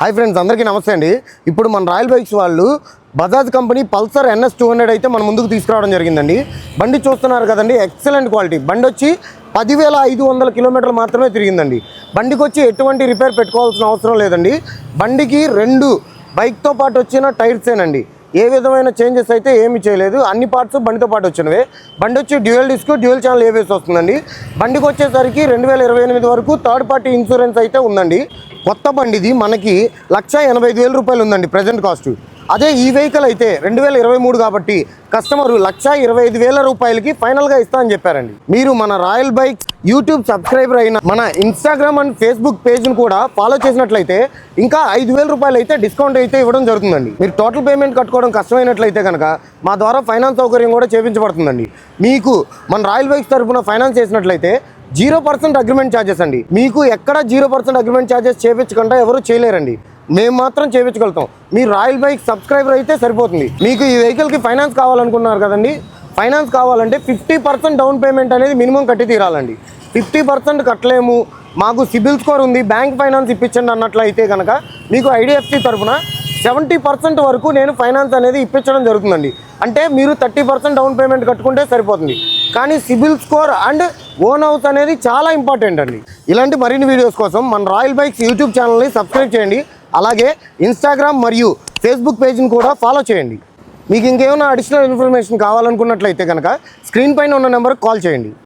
Hi friends, అందరికీ నమస్తే అండి. ఇప్పుడు మన రాయల్ బైక్స్ వాళ్ళు బజాజ్ కంపెనీ పల్సర్ NS 200 అయితే మన ముందుకు తీసుకురావడం జరిగిందండి. బండి చూస్తున్నారు కదండి, ఎక్సలెంట్ క్వాలిటీ బండి వచ్చి 10,500 కిలోమీటర్లు మాత్రమే తిరిగిందండి. బండికి వచ్చి ఎటువంటి రిపేర్ పెట్టుకోవాల్సిన అవసరం లేదండి. బండికి 2 బైక్తో పాటు వచ్చిన టైర్సేనండి. ఏ విధమైన చేంజెస్ అయితే ఏమి చేయలేదు, అన్ని పార్ట్స్ బండితో పాటు వచ్చినవే. బండి వచ్చి dual disc dual channel ABS వస్తుందండి. బండికి వచ్చేసరికి 2028 వరకు థర్డ్ పార్టీ ఇన్సూరెన్స్ అయితే ఉందండి. కొత్త బండిది మనకి 1,85,000 రూపాయలు ఉందండి ప్రజెంట్ కాస్ట్. అదే ఈ వెహికల్ అయితే 2023 కాబట్టి కస్టమర్ 1,25,000 రూపాయలకి ఫైనల్గా ఇస్తా అని చెప్పారండి. మీరు మన రాయల్ బైక్స్ యూట్యూబ్ సబ్స్క్రైబర్ అయిన మన ఇన్స్టాగ్రామ్ అండ్ ఫేస్బుక్ పేజ్ను కూడా ఫాలో చేసినట్లయితే ఇంకా 5,000 రూపాయలు అయితే డిస్కౌంట్ అయితే ఇవ్వడం జరుగుతుందండి. మీరు టోటల్ పేమెంట్ కట్టుకోవడం కష్టమైనట్లయితే కనుక మా ద్వారా ఫైనాన్స్ సౌకర్యం కూడా చేయించబడుతుందండి. మీకు మన రాయల్ బైక్స్ తరఫున ఫైనాన్స్ చేసినట్లయితే 0% అగ్రిమెంట్ ఛార్జెస్ అండి. మీకు ఎక్కడ 0% అగ్రిమెంట్ ఛార్జెస్ చేయించకుండా ఎవరు చేయలేరండి, మేము మాత్రం చేయించగలుగుతాం. మీరు రాయల్ బైక్ సబ్స్క్రైబర్ అయితే సరిపోతుంది. మీకు ఈ వెహికల్కి ఫైనాన్స్ కావాలనుకున్నారు కదండి, ఫైనాన్స్ కావాలంటే 50% డౌన్ పేమెంట్ అనేది మినిమం కట్టి తీరాలండి. 50% కట్టలేము, మాకు సిబిల్ స్కోర్ ఉంది, బ్యాంక్ ఫైనాన్స్ ఇప్పించండి అన్నట్లయితే కనుక మీకు IDFC తరఫున 70% వరకు నేను ఫైనాన్స్ అనేది ఇప్పించడం జరుగుతుందండి. అంటే మీరు 30% డౌన్ పేమెంట్ కట్టుకుంటే సరిపోతుంది. కానీ CIBIL score and own house అనేది చాలా ఇంపార్టెంట్ అండి. ఇలాంటి మరిన్ని వీడియోస్ కోసం మన రాయల్ బైక్స్ యూట్యూబ్ ఛానల్ని సబ్స్క్రైబ్ చేయండి. అలాగే ఇన్స్టాగ్రామ్ మరియు ఫేస్బుక్ పేజ్ని కూడా ఫాలో చేయండి. మీకు ఇంకేమైనా అడిషనల్ ఇన్ఫర్మేషన్ కావాలనుకున్నట్లయితే కనుక స్క్రీన్ పైన ఉన్న నెంబర్కి కాల్ చేయండి.